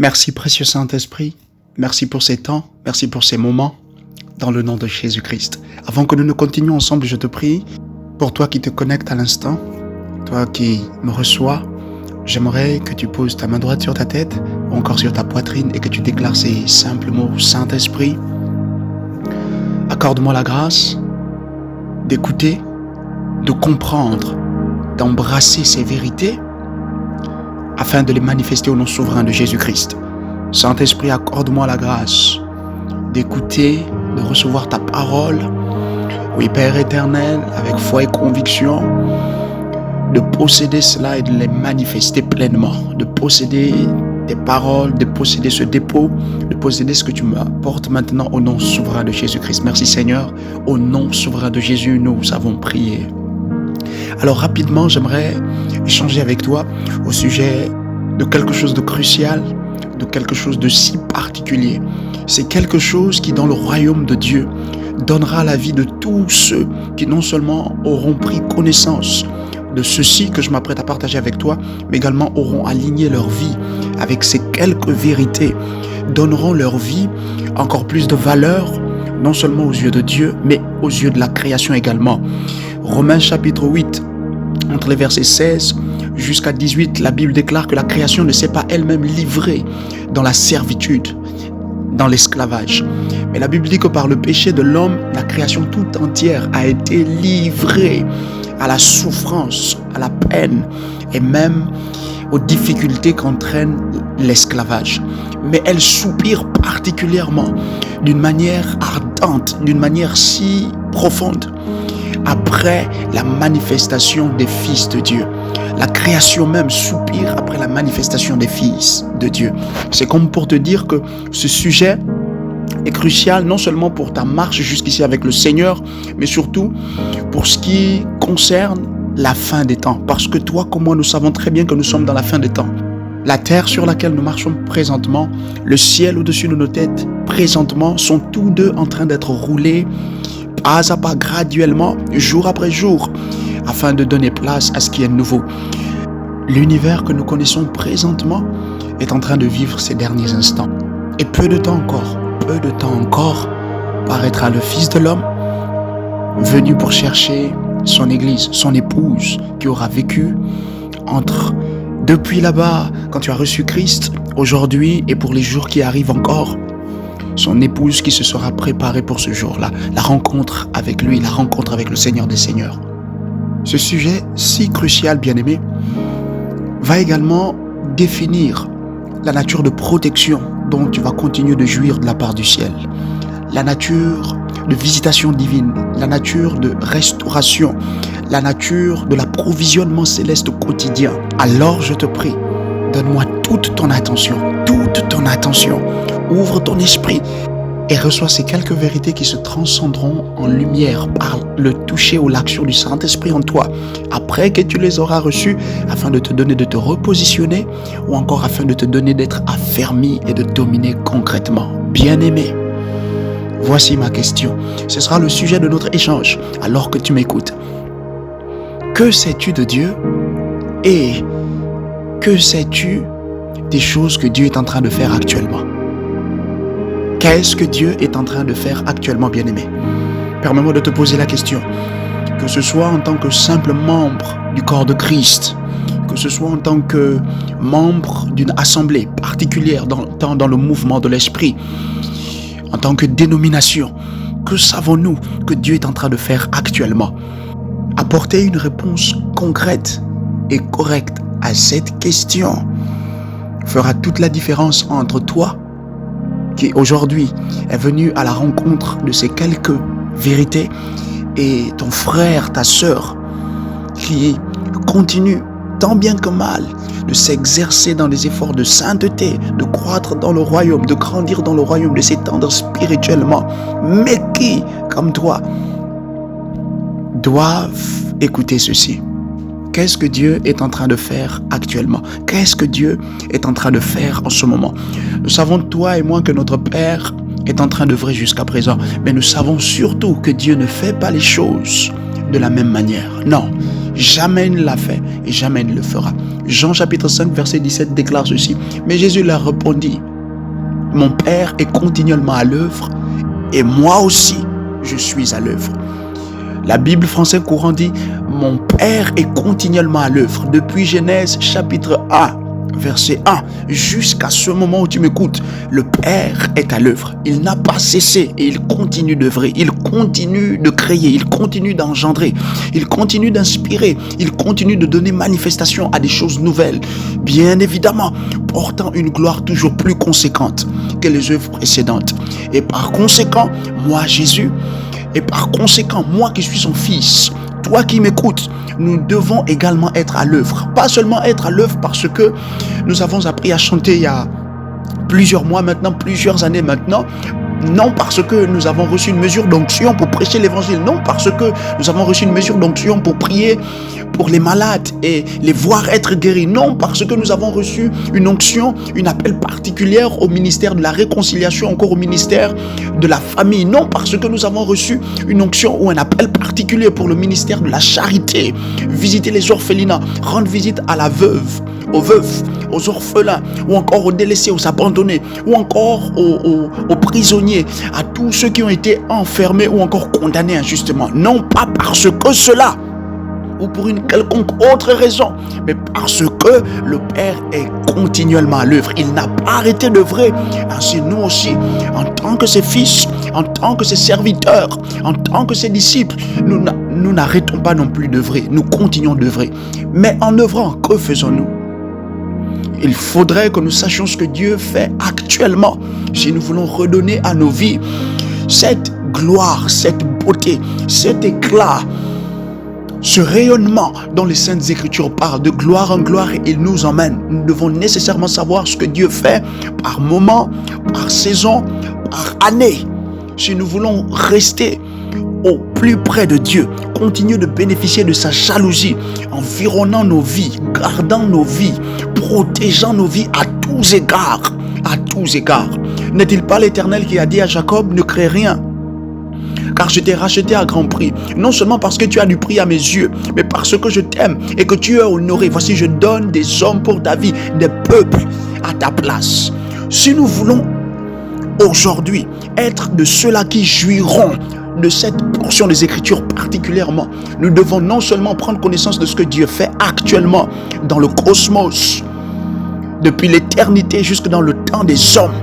Merci précieux Saint-Esprit, merci pour ces temps, merci pour ces moments, dans le nom de Jésus-Christ. Avant que nous ne continuions ensemble, je te prie, pour toi qui te connectes à l'instant, toi qui me reçois, j'aimerais que tu poses ta main droite sur ta tête ou encore sur ta poitrine et que tu déclares ces simples mots. Saint-Esprit, accorde-moi la grâce d'écouter, de comprendre, d'embrasser ces vérités afin de les manifester au nom souverain de Jésus-Christ. Saint-Esprit, accorde-moi la grâce d'écouter, de recevoir ta parole. Oui, Père éternel, avec foi et conviction, de posséder cela et de les manifester pleinement, de posséder tes paroles, de posséder ce dépôt, de posséder ce que tu m'apportes maintenant au nom souverain de Jésus-Christ. Merci Seigneur, au nom souverain de Jésus, nous avons prié. Alors rapidement, j'aimerais échanger avec toi au sujet de quelque chose de crucial, de quelque chose de si particulier. C'est quelque chose qui, dans le royaume de Dieu, donnera la vie de tous ceux qui non seulement auront pris connaissance de ceci que je m'apprête à partager avec toi, mais également auront aligné leur vie avec ces quelques vérités, donneront leur vie encore plus de valeur, non seulement aux yeux de Dieu, mais aux yeux de la création également. Romains chapitre 8, entre les versets 16 jusqu'à 18, la Bible déclare que la création ne s'est pas elle-même livrée dans la servitude, dans l'esclavage. Mais la Bible dit que par le péché de l'homme, la création toute entière a été livrée à la souffrance, à la peine et même aux difficultés qu'entraîne l'esclavage. Mais elle soupire particulièrement, d'une manière ardente, d'une manière si profonde, après la manifestation des fils de Dieu. La création même soupire après la manifestation des fils de Dieu. C'est comme pour te dire que ce sujet est crucial non seulement pour ta marche jusqu'ici avec le Seigneur, mais surtout pour ce qui concerne la fin des temps. Parce que toi comme moi, nous savons très bien que nous sommes dans la fin des temps. La terre sur laquelle nous marchons présentement, le ciel au-dessus de nos têtes présentement, sont tous deux en train d'être roulés pas à pas, graduellement, jour après jour, afin de donner place à ce qui est nouveau. L'univers que nous connaissons présentement est en train de vivre ces derniers instants. Et peu de temps encore, paraîtra le Fils de l'homme, venu pour chercher son Église, son épouse, qui aura vécu depuis là-bas, quand tu as reçu Christ, aujourd'hui et pour les jours qui arrivent encore, son épouse qui se sera préparée pour ce jour-là, la rencontre avec lui, la rencontre avec le Seigneur des Seigneurs. Ce sujet si crucial, bien-aimé, va également définir la nature de protection dont tu vas continuer de jouir de la part du ciel, la nature de visitation divine, la nature de restauration, la nature de l'approvisionnement céleste quotidien. Alors je te prie, donne-moi toute ton attention, ouvre ton esprit et reçois ces quelques vérités qui se transcenderont en lumière par le toucher ou l'action du Saint-Esprit en toi, après que tu les auras reçues, afin de te donner de te repositionner ou encore afin de te donner d'être affermi et de dominer concrètement. Bien-aimé, voici ma question. Ce sera le sujet de notre échange alors que tu m'écoutes. Que sais-tu de Dieu et que sais-tu des choses que Dieu est en train de faire actuellement? Qu'est-ce que Dieu est en train de faire actuellement, bien-aimé? Permets-moi de te poser la question. Que ce soit en tant que simple membre du corps de Christ, que ce soit en tant que membre d'une assemblée particulière dans le mouvement de l'esprit, en tant que dénomination, que savons-nous que Dieu est en train de faire actuellement? Apporter une réponse concrète et correcte à cette question fera toute la différence entre toi qui aujourd'hui est venu à la rencontre de ces quelques vérités et ton frère, ta sœur qui continue tant bien que mal de s'exercer dans des efforts de sainteté, de croître dans le royaume, de grandir dans le royaume, de s'étendre spirituellement, mais qui, comme toi, doivent écouter ceci. Qu'est-ce que Dieu est en train de faire actuellement? Qu'est-ce que Dieu est en train de faire en ce moment? Nous savons, toi et moi, que notre Père est en train d'œuvrer jusqu'à présent. Mais nous savons surtout que Dieu ne fait pas les choses de la même manière. Non, Jamais il ne l'a fait et jamais il ne le fera. Jean chapitre 5 verset 17 déclare ceci. Mais Jésus leur répondit, mon Père est continuellement à l'œuvre et moi aussi je suis à l'œuvre. La Bible française courant dit, mon Père est continuellement à l'œuvre. Depuis Genèse chapitre 1, verset 1, jusqu'à ce moment où tu m'écoutes, le Père est à l'œuvre. Il n'a pas cessé et il continue d'œuvrer. Il continue de créer, il continue d'engendrer, il continue d'inspirer, il continue de donner manifestation à des choses nouvelles. Bien évidemment, portant une gloire toujours plus conséquente que les œuvres précédentes. Et par conséquent, moi Jésus, et par conséquent, moi qui suis son fils, toi qui m'écoutes, nous devons également être à l'œuvre. Pas seulement être à l'œuvre parce que nous avons appris à chanter il y a plusieurs mois maintenant, plusieurs années maintenant. Non parce que nous avons reçu une mesure d'onction pour prêcher l'évangile. Non parce que nous avons reçu une mesure d'onction pour prier pour les malades et les voir être guéris. Non parce que nous avons reçu une onction, une appel particulière au ministère de la réconciliation, encore au ministère de la famille. Non parce que nous avons reçu une onction ou un appel particulier pour le ministère de la charité. Visiter les orphelinats, rendre visite à la veuve, aux veufs, aux orphelins, ou encore aux délaissés, aux abandonnés, ou encore aux prisonniers, à tous ceux qui ont été enfermés ou encore condamnés injustement. Non pas parce que cela, ou pour une quelconque autre raison, mais parce que le Père est continuellement à l'œuvre. Il n'a pas arrêté d'œuvrer. Ainsi nous aussi, en tant que ses fils, en tant que ses serviteurs, en tant que ses disciples, nous n'arrêtons pas non plus d'œuvrer. Nous continuons d'œuvrer. Mais en œuvrant, que faisons-nous? Il faudrait que nous sachions ce que Dieu fait actuellement si nous voulons redonner à nos vies cette gloire, cette beauté, cet éclat, ce rayonnement dont les Saintes Écritures parlent. De gloire en gloire, il nous emmène. Nous devons nécessairement savoir ce que Dieu fait par moment, par saison, par année. Si nous voulons rester au plus près de Dieu, continuer de bénéficier de sa jalousie, environnant nos vies, gardant nos vies, protégeant nos vies à tous égards, à tous égards. N'est-il pas l'Éternel qui a dit à Jacob, ne crains rien, car je t'ai racheté à grand prix, non seulement parce que tu as du prix à mes yeux, mais parce que je t'aime et que tu es honoré. Voici, je donne des hommes pour ta vie, des peuples à ta place. Si nous voulons aujourd'hui être de ceux-là qui jouiront de cette portion des Écritures particulièrement, nous devons non seulement prendre connaissance de ce que Dieu fait actuellement dans le cosmos, depuis l'éternité jusque dans le temps des hommes,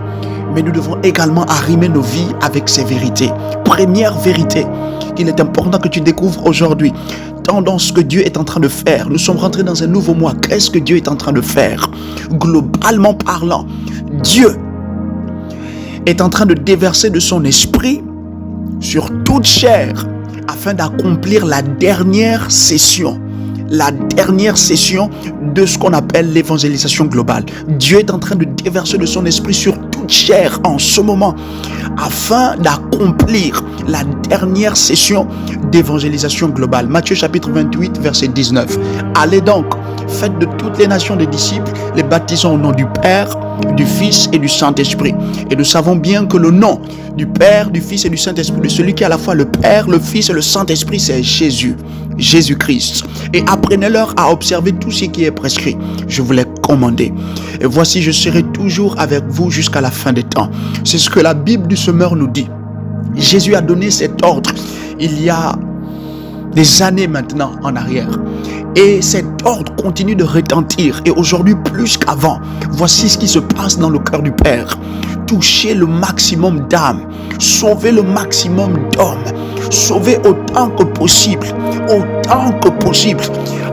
mais nous devons également arrimer nos vies avec ces vérités. Première vérité qu'il est important que tu découvres aujourd'hui, tant dans ce que Dieu est en train de faire. Nous sommes rentrés dans un nouveau mois. Qu'est-ce que Dieu est en train de faire? Globalement parlant, Dieu est en train de déverser de son esprit sur toute chair afin d'accomplir la dernière session de ce qu'on appelle l'évangélisation globale. Dieu est en train de déverser de son esprit sur toute chair en ce moment afin d'accomplir la dernière session d'évangélisation globale. Matthieu chapitre 28 verset 19. Allez donc, faites de toutes les nations des disciples, les baptisant au nom du Père, du Fils et du Saint-Esprit. Et nous savons bien que le nom du Père, du Fils et du Saint-Esprit, de celui qui est à la fois le Père, le Fils et le Saint-Esprit, c'est Jésus, Jésus-Christ. Et apprenez-leur à observer tout ce qui est prescrit. Je vous l'ai commandé. Et voici, je serai toujours avec vous jusqu'à la fin des temps. C'est ce que la Bible du Semeur nous dit. Jésus a donné cet ordre il y a des années maintenant en arrière. Et cet ordre continue de retentir. Et aujourd'hui, plus qu'avant, voici ce qui se passe dans le cœur du Père. Toucher le maximum d'âmes, sauver le maximum d'hommes, sauver autant que possible,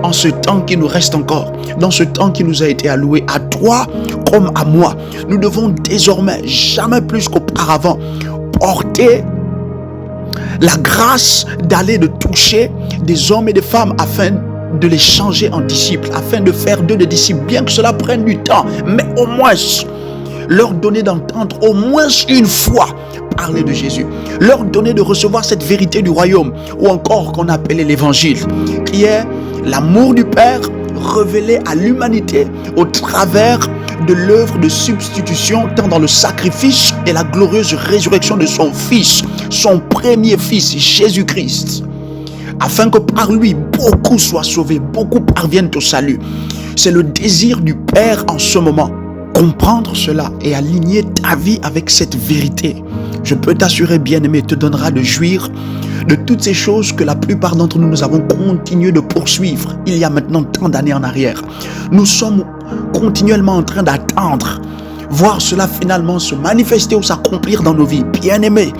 en ce temps qui nous reste encore, dans ce temps qui nous a été alloué, à toi comme à moi. Nous devons désormais, jamais plus qu'auparavant, porter la grâce d'aller de toucher des hommes et des femmes afin de les changer en disciples, afin de faire d'eux des disciples, bien que cela prenne du temps, mais au moins leur donner d'entendre au moins une fois parler de Jésus, leur donner de recevoir cette vérité du royaume, ou encore qu'on appelait l'évangile, qui est l'amour du Père révélé à l'humanité au travers de l'œuvre de substitution, tant dans le sacrifice et la glorieuse résurrection de son Fils, son premier Fils, Jésus-Christ. afin que par lui, beaucoup soient sauvés, beaucoup parviennent au salut. C'est le désir du Père en ce moment. Comprendre cela et aligner ta vie avec cette vérité, je peux t'assurer, bien-aimé, te donnera de jouir de toutes ces choses que la plupart d'entre nous avons continué de poursuivre il y a maintenant tant d'années en arrière. Nous sommes continuellement en train d'attendre voir cela finalement se manifester ou s'accomplir dans nos vies. Bien-aimé,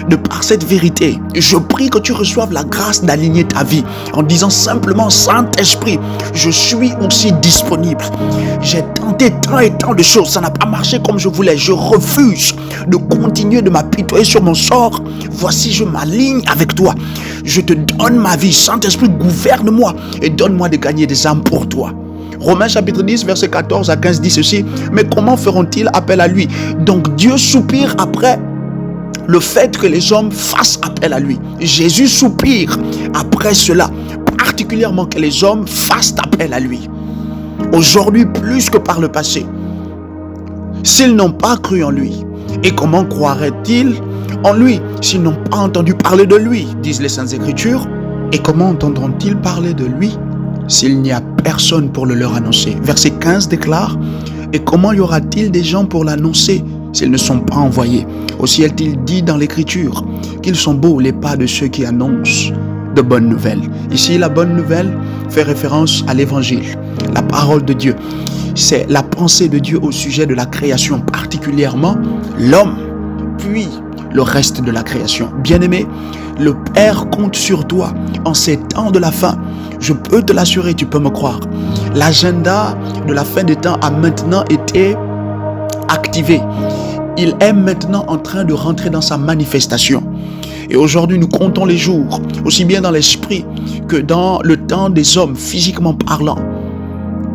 de par cette vérité, je prie que tu reçoives la grâce d'aligner ta vie en disant simplement: Saint-Esprit, je suis aussi disponible. J'ai tenté tant et tant de choses, ça n'a pas marché comme je voulais. Je refuse de continuer de m'apitoyer sur mon sort. Voici, je m'aligne avec toi. Je te donne ma vie. Saint-Esprit, gouverne-moi et donne-moi de gagner des âmes pour toi. Romains chapitre 10, verset 14 à 15 dit ceci: mais comment feront-ils appel à lui? Donc Dieu soupire après le fait que les hommes fassent appel à lui. Jésus soupire après cela, particulièrement que les hommes fassent appel à lui. Aujourd'hui, plus que par le passé, s'ils n'ont pas cru en lui, et comment croiraient-ils en lui s'ils n'ont pas entendu parler de lui, disent les Saintes Écritures? Et comment entendront-ils parler de lui s'il n'y a personne pour le leur annoncer? Verset 15 déclare: et comment y aura-t-il des gens pour l'annoncer s'ils ne sont pas envoyés? Aussi est-il dit dans l'Écriture qu'ils sont beaux les pas de ceux qui annoncent de bonnes nouvelles. Ici, la bonne nouvelle fait référence à l'Évangile, la parole de Dieu. C'est la pensée de Dieu au sujet de la création, particulièrement l'homme, puis le reste de la création. Bien-aimé, le Père compte sur toi en ces temps de la fin. Je peux te l'assurer, tu peux me croire. L'agenda de la fin des temps a maintenant été activé. Il est maintenant en train de rentrer dans sa manifestation. Et aujourd'hui, nous comptons les jours, aussi bien dans l'esprit que dans le temps des hommes, physiquement parlant,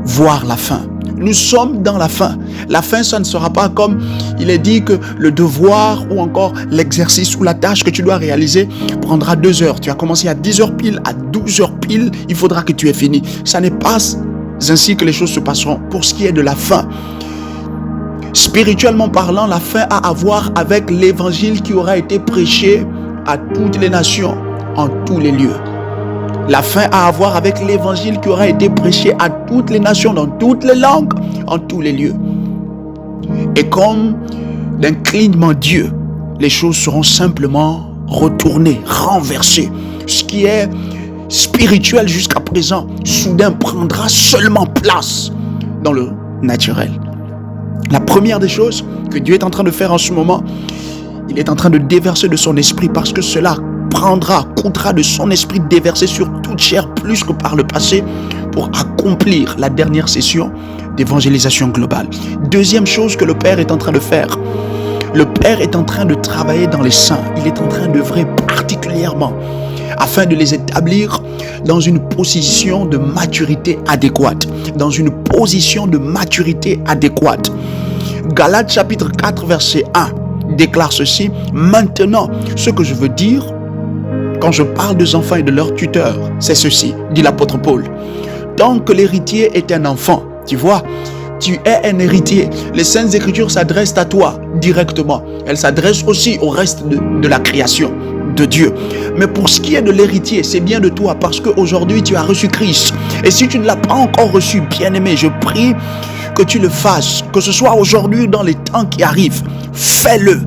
voir la fin. Nous sommes dans la fin. La fin, ça ne sera pas comme il est dit que le devoir ou encore l'exercice ou la tâche que tu dois réaliser prendra 2 heures. Tu as commencé à 10 heures pile, à 12 heures pile, il faudra que tu aies fini. Ça n'est pas ainsi que les choses se passeront. Pour ce qui est de la fin, spirituellement parlant, la fin a à voir avec l'évangile qui aura été prêché à toutes les nations, en tous les lieux. La fin a à voir avec l'évangile qui aura été prêché à toutes les nations, dans toutes les langues, en tous les lieux. Et comme d'un clignement d'yeux, les choses seront simplement retournées, renversées. Ce qui est spirituel jusqu'à présent, soudain prendra seulement place dans le naturel. La première des choses que Dieu est en train de faire en ce moment, il est en train de déverser de son esprit, parce que cela coûtera de son esprit déversé sur toute chair plus que par le passé, pour accomplir la dernière session d'évangélisation globale. Deuxième chose que le Père est en train de faire, le Père est en train de travailler dans les saints. Il est en train d'œuvrer particulièrement afin de les établir dans une position de maturité adéquate. Dans une position de maturité adéquate. Galates chapitre 4 verset 1 déclare ceci: maintenant, ce que je veux dire quand je parle des enfants et de leurs tuteurs, c'est ceci, dit l'apôtre Paul. Tant que l'héritier est un enfant, tu vois, tu es un héritier. Les Saintes Écritures s'adressent à toi directement. Elles s'adressent aussi au reste de la création de Dieu. Mais pour ce qui est de l'héritier, c'est bien de toi, parce qu'aujourd'hui tu as reçu Christ. Et si tu ne l'as pas encore reçu, bien-aimé, je prie que tu le fasses, que ce soit aujourd'hui ou dans les temps qui arrivent. Fais-le.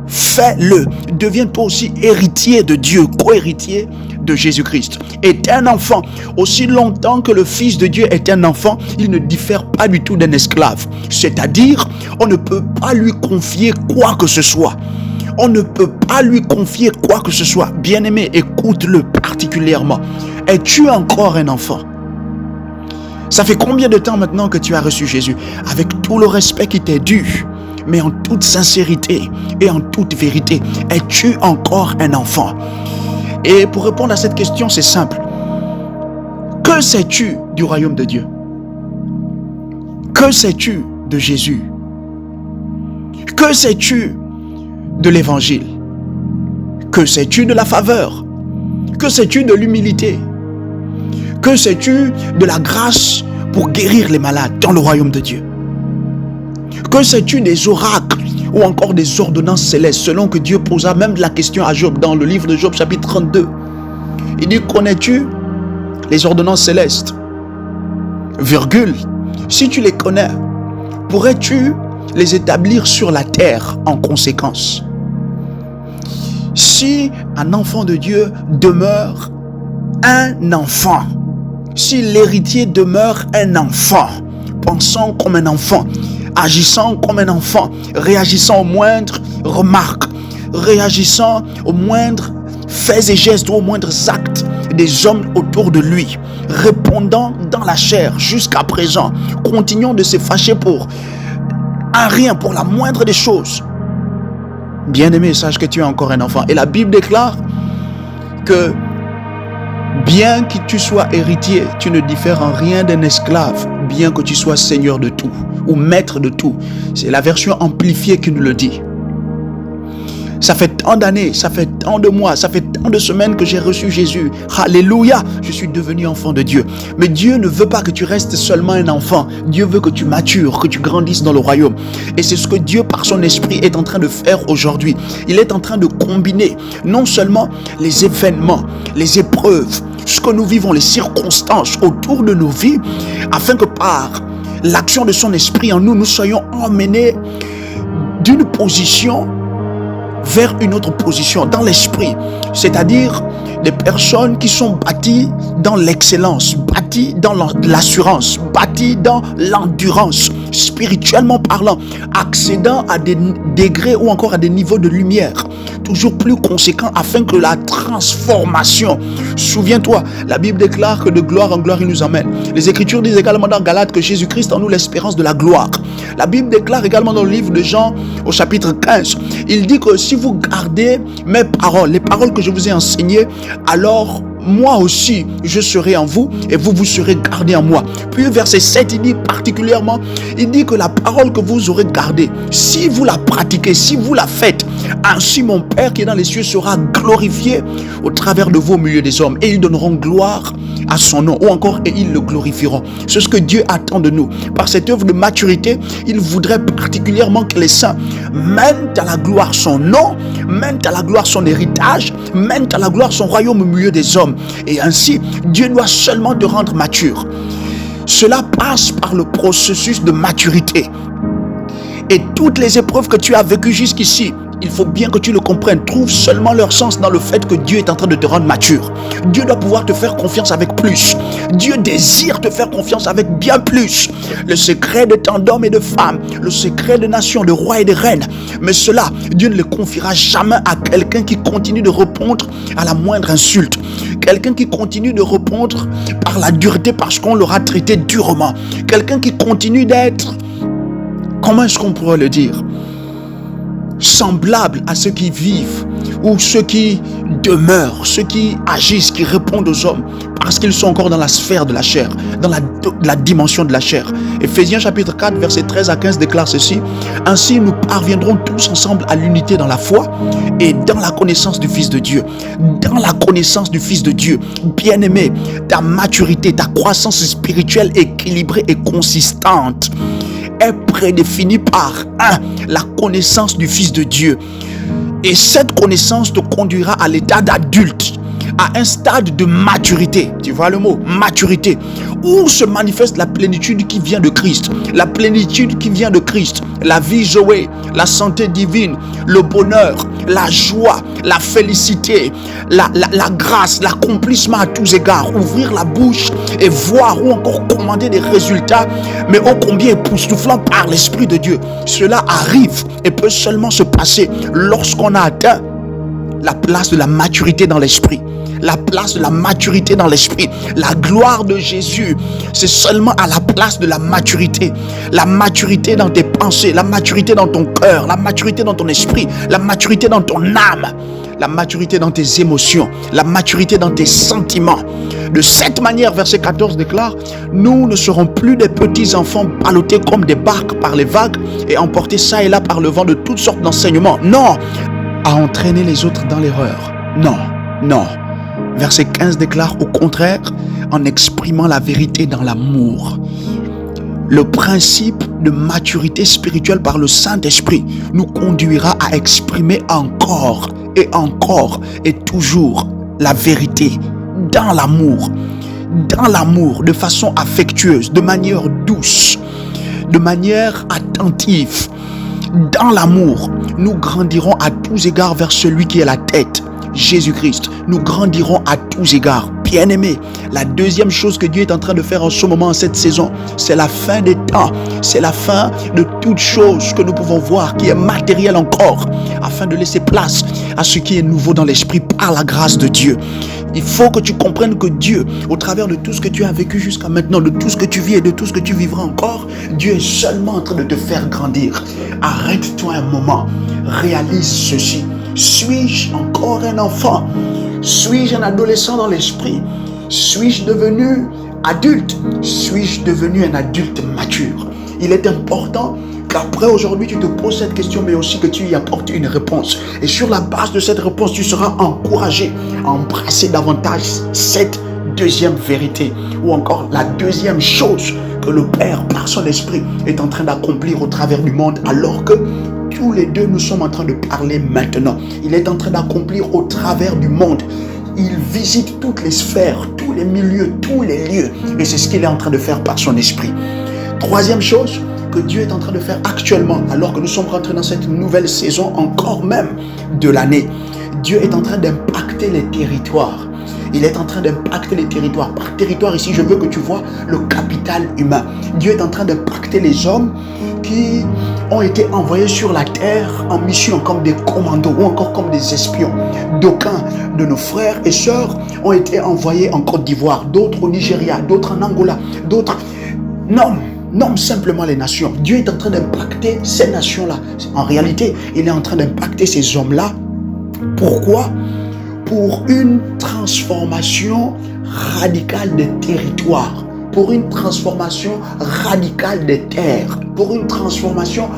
Fais-le. Deviens toi aussi héritier de Dieu, co-héritier de Jésus-Christ. Est un enfant. Aussi longtemps que le Fils de Dieu est un enfant, il ne diffère pas du tout d'un esclave. C'est-à-dire, on ne peut pas lui confier quoi que ce soit. On ne peut pas lui confier quoi que ce soit. Bien-aimé, écoute-le particulièrement. Es-tu encore un enfant? Ça fait combien de temps maintenant que tu as reçu Jésus? Avec tout le respect qui t'est dû, mais en toute sincérité et en toute vérité, es-tu encore un enfant? Et pour répondre à cette question, c'est simple. Que sais-tu du royaume de Dieu? Que sais-tu de Jésus? Que sais-tu de l'évangile? Que sais-tu de la faveur? Que sais-tu de l'humilité? Que sais-tu de la grâce pour guérir les malades dans le royaume de Dieu? Que sais-tu des oracles ou encore des ordonnances célestes, selon que Dieu posa même la question à Job dans le livre de Job chapitre 32? Il dit, connais-tu les ordonnances célestes? Virgule. Si tu les connais, pourrais-tu les établir sur la terre en conséquence? Si un enfant de Dieu demeure un enfant, si l'héritier demeure un enfant, pensant comme un enfant, agissant comme un enfant, réagissant aux moindres remarques, réagissant aux moindres faits et gestes ou aux moindres actes des hommes autour de lui, répondant dans la chair jusqu'à présent, continuant de se fâcher pour un rien, pour la moindre des choses. Bien-aimé, sache que tu es encore un enfant. Et la Bible déclare que bien que tu sois héritier, tu ne diffères en rien d'un esclave, bien que tu sois seigneur de tout ou maître de tout. C'est la version amplifiée qui nous le dit. Ça fait tant d'années, ça fait tant de mois, ça fait tant de semaines que j'ai reçu Jésus. Alléluia, je suis devenu enfant de Dieu. Mais Dieu ne veut pas que tu restes seulement un enfant. Dieu veut que tu matures, que tu grandisses dans le royaume. Et c'est ce que Dieu, par son esprit, est en train de faire aujourd'hui. Il est en train de combiner non seulement les événements, les épreuves, ce que nous vivons, les circonstances autour de nos vies, afin que par l'action de son esprit en nous, nous soyons emmenés d'une position vers une autre position dans l'esprit, c'est-à-dire des personnes qui sont bâties dans l'excellence, bâties dans l'assurance, bâties dans l'endurance, spirituellement parlant, accédant à des degrés ou encore à des niveaux de lumière toujours plus conséquents afin que la transformation, souviens-toi, la Bible déclare que de gloire en gloire il nous amène. Les Écritures disent également dans Galates que Jésus-Christ en nous l'espérance de la gloire. La Bible déclare également dans le livre de Jean au chapitre 15, il dit que si vous gardez mes paroles, les paroles que je vous ai enseignées, alors moi aussi je serai en vous et vous serez gardés en moi. Puis verset 7 il dit particulièrement, il dit que la parole que vous aurez gardée, si vous la pratiquez, si vous la faites, ainsi mon Père qui est dans les cieux sera glorifié au travers de vous au milieu des hommes, et ils donneront gloire à son nom, ou encore et ils le glorifieront. C'est ce que Dieu attend de nous. Par cette œuvre de maturité, il voudrait particulièrement que les saints mènent à la gloire son nom, mènent à la gloire son héritage, mènent à la gloire son royaume au milieu des hommes. Et ainsi, Dieu doit seulement te rendre mature. Cela passe par le processus de maturité. Et toutes les épreuves que tu as vécues jusqu'ici, il faut bien que tu le comprennes, trouve seulement leur sens dans le fait que Dieu est en train de te rendre mature. Dieu doit pouvoir te faire confiance avec plus. Dieu désire te faire confiance avec bien plus. Le secret de tant d'hommes et de femmes, le secret de nations, de rois et de reines. Mais cela, Dieu ne le confiera jamais à quelqu'un qui continue de répondre à la moindre insulte. Quelqu'un qui continue de répondre par la dureté parce qu'on l'aura traité durement. Quelqu'un qui continue d'être, comment est-ce qu'on pourrait le dire, semblable à ceux qui vivent ou ceux qui demeurent, ceux qui agissent, qui répondent aux hommes parce qu'ils sont encore dans la sphère de la chair, dans la dimension de la chair. Éphésiens chapitre 4 versets 13 à 15 déclare ceci: ainsi nous parviendrons tous ensemble à l'unité dans la foi et dans la connaissance du Fils de Dieu. Dans la connaissance du Fils de Dieu, bien-aimé, ta maturité, ta croissance spirituelle équilibrée et consistante est prédéfinie par la connaissance du Fils de Dieu. Et cette connaissance te conduira à l'état d'adulte, à un stade de maturité. Tu vois le mot maturité, où se manifeste la plénitude qui vient de Christ. La plénitude qui vient de Christ, la vie Zoé, la santé divine, le bonheur, la joie, la félicité, la grâce, l'accomplissement à tous égards. Ouvrir la bouche et voir ou encore commander des résultats, mais ô combien époustouflant par l'Esprit de Dieu. Cela arrive et peut seulement se passer lorsqu'on a atteint la place de la maturité dans l'esprit. La place de la maturité dans l'esprit. La gloire de Jésus, c'est seulement à la place de la maturité. La maturité dans tes pensées, la maturité dans ton cœur, la maturité dans ton esprit, la maturité dans ton âme, la maturité dans tes émotions, la maturité dans tes sentiments. De cette manière, verset 14 déclare, nous ne serons plus des petits enfants ballottés comme des barques par les vagues et emportés ça et là par le vent de toutes sortes d'enseignements. Non, à entraîner les autres dans l'erreur. Non, non. Verset 15 déclare au contraire, en exprimant la vérité dans l'amour. Le principe de maturité spirituelle par le Saint-Esprit nous conduira à exprimer encore et toujours la vérité dans l'amour, de façon affectueuse, de manière douce, de manière attentive. Dans l'amour, nous grandirons à tous égards vers celui qui est la tête, Jésus-Christ. Nous grandirons à tous égards. Bien-aimés, la deuxième chose que Dieu est en train de faire en ce moment, en cette saison, c'est la fin des temps. C'est la fin de toute chose que nous pouvons voir qui est matérielle encore, afin de laisser place à ce qui est nouveau dans l'esprit par la grâce de Dieu. Il faut que tu comprennes que Dieu, au travers de tout ce que tu as vécu jusqu'à maintenant, de tout ce que tu vis et de tout ce que tu vivras encore, Dieu est seulement en train de te faire grandir. Arrête-toi un moment, réalise ceci. Suis-je encore un enfant? Suis-je un adolescent dans l'esprit? Suis-je devenu adulte? Suis-je devenu un adulte mature? Il est important qu'après aujourd'hui tu te poses cette question, mais aussi que tu y apportes une réponse. Et sur la base de cette réponse, tu seras encouragé à embrasser davantage cette deuxième vérité, ou encore la deuxième chose que le Père, par son esprit, est en train d'accomplir au travers du monde, alors que tous les deux nous sommes en train de parler maintenant. Il est en train d'accomplir au travers du monde. Il visite toutes les sphères, tous les milieux, tous les lieux, et c'est ce qu'il est en train de faire par son esprit. Troisième chose que Dieu est en train de faire actuellement, alors que nous sommes rentrés dans cette nouvelle saison encore même de l'année, Dieu est en train d'impacter les territoires. Il est en train d'impacter les territoires. Par territoire ici, je veux que tu vois le capital humain. Dieu est en train d'impacter les hommes qui ont été envoyés sur la terre en mission comme des commandos ou encore comme des espions. D'aucuns de nos frères et sœurs ont été envoyés en Côte d'Ivoire, d'autres au Nigeria, d'autres en Angola, d'autres... Nomme simplement les nations. Dieu est en train d'impacter ces nations-là. En réalité, il est en train d'impacter ces hommes-là. Pourquoi? Pour une transformation radicale des territoires, pour une transformation radicale des terres, pour une transformation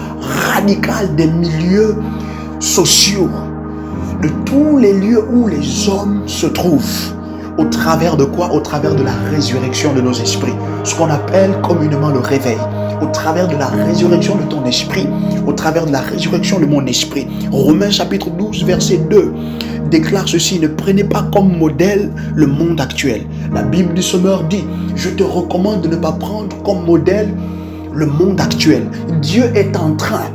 radicale des milieux sociaux, de tous les lieux où les hommes se trouvent. Au travers de quoi? Au travers de la résurrection de nos esprits. Ce qu'on appelle communément le réveil. Au travers de la résurrection de ton esprit. Au travers de la résurrection de mon esprit. Romains chapitre 12 verset 2 déclare ceci: ne prenez pas comme modèle le monde actuel. La Bible du Sommeur dit: je te recommande de ne pas prendre comme modèle le monde actuel. Dieu est en train,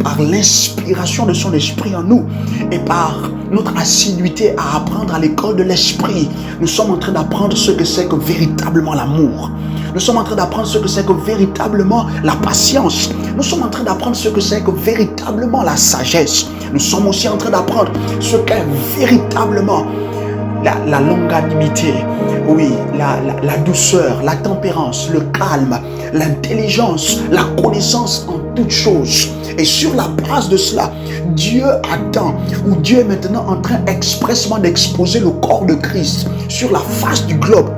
par l'inspiration de son esprit en nous et par notre assiduité à apprendre à l'école de l'esprit, nous sommes en train d'apprendre ce que c'est que véritablement l'amour. Nous sommes en train d'apprendre ce que c'est que véritablement la patience. Nous sommes en train d'apprendre ce que c'est que véritablement la sagesse. Nous sommes aussi en train d'apprendre ce qu'est véritablement la longanimité, oui, la douceur, la tempérance, le calme, l'intelligence, la connaissance en toutes choses. Et sur la base de cela, Dieu attend, ou Dieu est maintenant en train expressement d'exposer le corps de Christ sur la face du globe,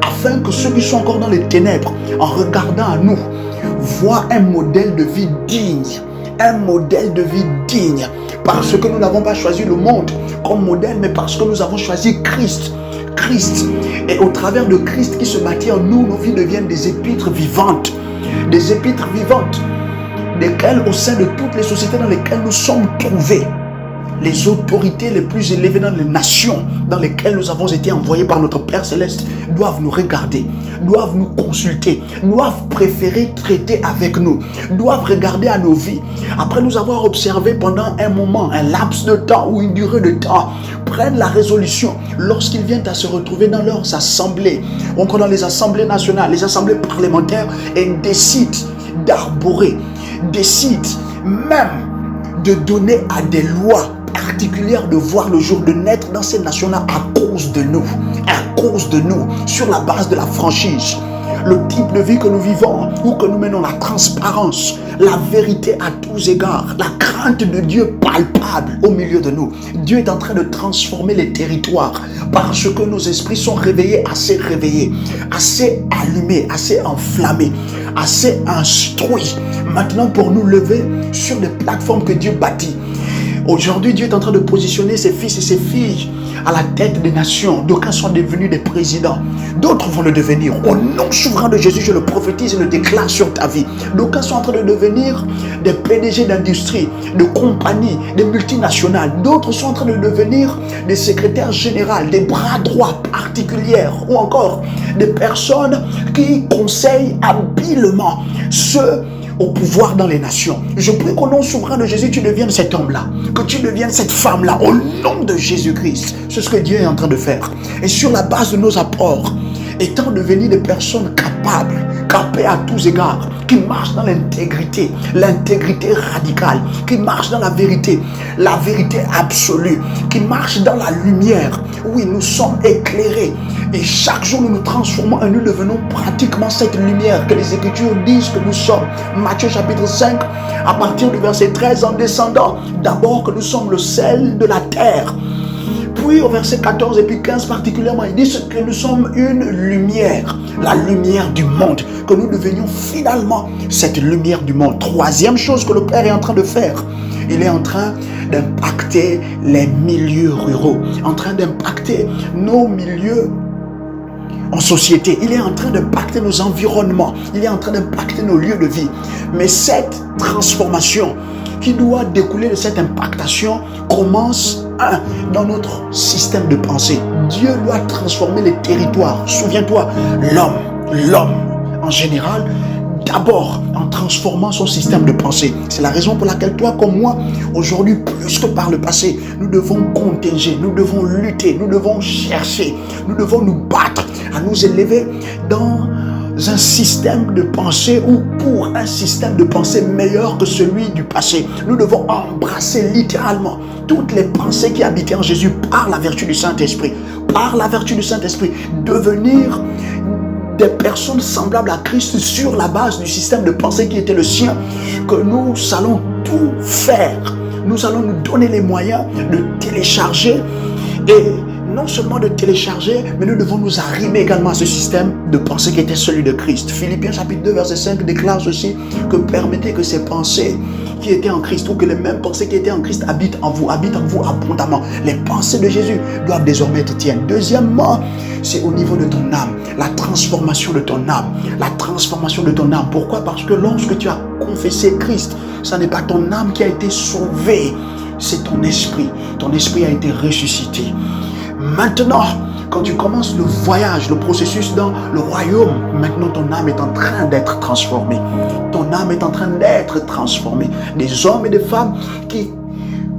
afin que ceux qui sont encore dans les ténèbres, en regardant à nous, voient un modèle de vie digne. Un modèle de vie digne. Parce que nous n'avons pas choisi le monde comme modèle, mais parce que nous avons choisi Christ. Christ. Et au travers de Christ qui se bâtit en nous, nos vies deviennent des épîtres vivantes. Des épîtres vivantes, desquelles au sein de toutes les sociétés dans lesquelles nous sommes trouvés, les autorités les plus élevées dans les nations dans lesquelles nous avons été envoyés par notre Père Céleste doivent nous regarder, doivent nous consulter, doivent préférer traiter avec nous, doivent regarder à nos vies. Après nous avoir observé pendant un moment, un laps de temps ou une durée de temps, prennent la résolution lorsqu'ils viennent à se retrouver dans leurs assemblées, ou encore dans les assemblées nationales, les assemblées parlementaires, et décident d'arborer, décident même de donner à des lois particulière de voir le jour, de naître dans ces nations-là à cause de nous, sur la base de la franchise, le type de vie que nous vivons ou que nous menons, la transparence, la vérité à tous égards, la crainte de Dieu palpable au milieu de nous. Dieu est en train de transformer les territoires parce que nos esprits sont réveillés, assez allumés, assez enflammés, assez instruits. Maintenant pour nous lever sur des plateformes que Dieu bâtit. Aujourd'hui, Dieu est en train de positionner ses fils et ses filles à la tête des nations. D'aucuns sont devenus des présidents. D'autres vont le devenir. Au nom souverain de Jésus, je le prophétise et le déclare sur ta vie. D'aucuns sont en train de devenir des PDG d'industrie, de compagnies, des multinationales. D'autres sont en train de devenir des secrétaires généraux, des bras droits particulières, ou encore des personnes qui conseillent habilement ceux au pouvoir dans les nations. Je prie qu'au nom souverain de Jésus, tu deviennes cet homme-là, que tu deviennes cette femme-là, au nom de Jésus-Christ. C'est ce que Dieu est en train de faire. Et sur la base de nos apports, étant devenus des personnes capables, capées à tous égards, qui marchent dans l'intégrité radicale, qui marchent dans la vérité absolue, qui marchent dans la lumière. Oui, nous sommes éclairés. Et chaque jour, nous nous transformons et nous devenons pratiquement cette lumière que les Écritures disent que nous sommes. Matthieu chapitre 5, à partir du verset 13, en descendant, d'abord que nous sommes le sel de la terre. Puis au verset 14 et puis 15 particulièrement, il dit que nous sommes une lumière, la lumière du monde, que nous devenions finalement cette lumière du monde. Troisième chose que le Père est en train de faire, il est en train d'impacter les milieux ruraux, en train d'impacter nos milieux en société. Il est en train d'impacter nos environnements, il est en train d'impacter nos lieux de vie. Mais cette transformation qui doit découler de cette impactation commence dans notre système de pensée. Dieu doit transformer les territoires. Souviens-toi, l'homme en général, d'abord en transformant son système de pensée. C'est la raison pour laquelle toi comme moi, aujourd'hui, plus que par le passé, nous devons contingérer, nous devons lutter, nous devons chercher, nous devons nous battre à nous élever dans un système de pensée ou pour un système de pensée meilleur que celui du passé. Nous devons embrasser littéralement toutes les pensées qui habitaient en Jésus par la vertu du Saint-Esprit. Par la vertu du Saint-Esprit, devenir des personnes semblables à Christ sur la base du système de pensée qui était le sien, que nous allons tout faire. Nous allons nous donner les moyens de télécharger et non seulement de télécharger, mais nous devons nous arrimer également à ce système de pensée qui était celui de Christ. Philippiens chapitre 2 verset 5 déclare ceci, que permettez que ces pensées qui étaient en Christ, ou que les mêmes pensées qui étaient en Christ habitent en vous abondamment. Les pensées de Jésus doivent désormais être tiennes. Deuxièmement, c'est au niveau de ton âme, la transformation de ton âme. La transformation de ton âme. Pourquoi? Parce que lorsque tu as confessé Christ, ce n'est pas ton âme qui a été sauvée, c'est ton esprit. Ton esprit a été ressuscité. Maintenant, quand tu commences le voyage, le processus dans le royaume, maintenant ton âme est en train d'être transformée. Ton âme est en train d'être transformée. Des hommes et des femmes qui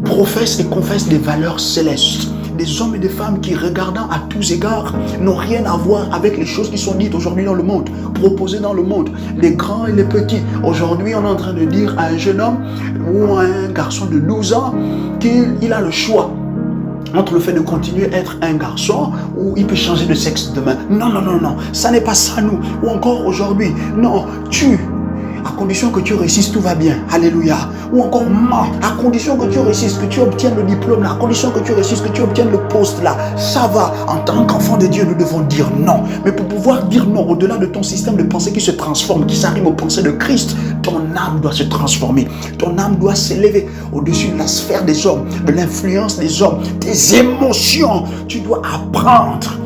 professent et confessent des valeurs célestes. Des hommes et des femmes qui, regardant à tous égards, n'ont rien à voir avec les choses qui sont dites aujourd'hui dans le monde, proposées dans le monde, les grands et les petits. Aujourd'hui, on est en train de dire à un jeune homme ou à un garçon de 12 ans qu'il a le choix entre le fait de continuer à être un garçon ou il peut changer de sexe demain. Non, ça n'est pas ça nous. Ou encore aujourd'hui, non, à condition que tu réussisses, tout va bien. Alléluia. Ou encore, à condition que tu réussisses, que tu obtiennes le diplôme là, à condition que tu réussisses, que tu obtiennes le poste là, ça va. En tant qu'enfant de Dieu, nous devons dire non. Mais pour pouvoir dire non, au-delà de ton système de pensée qui se transforme, qui s'arrive aux pensées de Christ, ton âme doit se transformer. Ton âme doit s'élever au-dessus de la sphère des hommes, de l'influence des hommes, tes émotions. Tu dois apprendre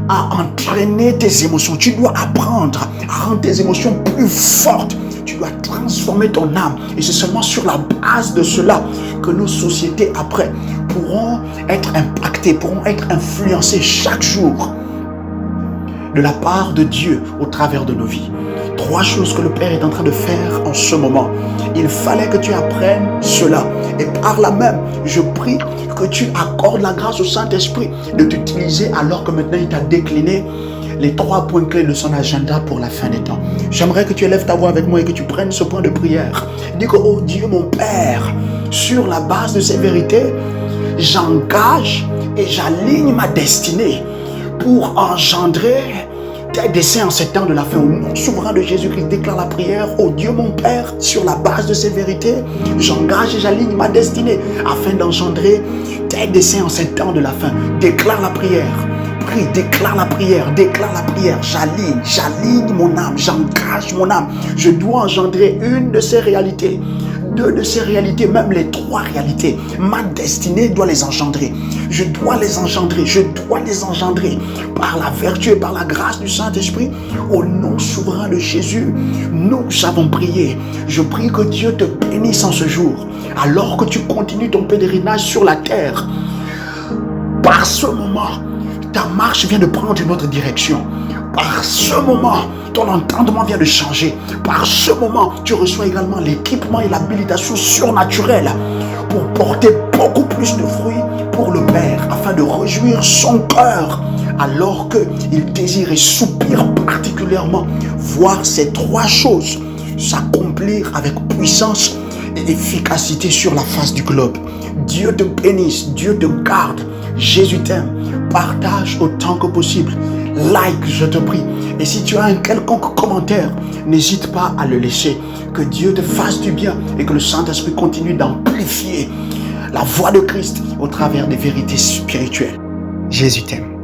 à entraîner tes émotions. Tu dois apprendre à rendre tes émotions plus fortes. Tu dois transformer ton âme. Et c'est seulement sur la base de cela que nos sociétés après pourront être impactées, pourront être influencées chaque jour de la part de Dieu au travers de nos vies. 3 choses que le Père est en train de faire en ce moment. Il fallait que tu apprennes cela. Et par là même, je prie que tu accordes la grâce au Saint-Esprit de t'utiliser alors que maintenant il t'a décliné les 3 points clés de son agenda pour la fin des temps. J'aimerais que tu élèves ta voix avec moi et que tu prennes ce point de prière. Dis que, oh Dieu mon Père, sur la base de ces vérités, j'engage et j'aligne ma destinée pour engendrer tes desseins en ces temps de la fin. Au nom souverain de Jésus-Christ, déclare la prière. Oh Dieu mon Père, sur la base de ces vérités, j'engage et j'aligne ma destinée afin d'engendrer tes desseins en ces temps de la fin. Déclare la prière. Prie, déclare la prière, j'aligne mon âme, j'engage mon âme. Je dois engendrer une de ces réalités deux de ces réalités, même les trois réalités, ma destinée doit les engendrer. Je dois les engendrer. Je dois les engendrer par la vertu et par la grâce du Saint-Esprit. Au nom souverain de Jésus, nous avons prié. Je prie que Dieu te bénisse en ce jour, alors que tu continues ton pèlerinage sur la terre. Par ce moment, ta marche vient de prendre une autre direction. Par ce moment, ton entendement vient de changer. Par ce moment, tu reçois également l'équipement et l'habilitation surnaturelle pour porter beaucoup plus de fruits pour le Père, afin de réjouir son cœur, alors qu'il désire et soupire particulièrement voir ces trois choses s'accomplir avec puissance et efficacité sur la face du globe. Dieu te bénisse, Dieu te garde. Jésus t'aime. Partage autant que possible. Like, je te prie. Et si tu as un quelconque commentaire, n'hésite pas à le laisser. Que Dieu te fasse du bien et que le Saint-Esprit continue d'amplifier la voix de Christ au travers des vérités spirituelles. Jésus t'aime.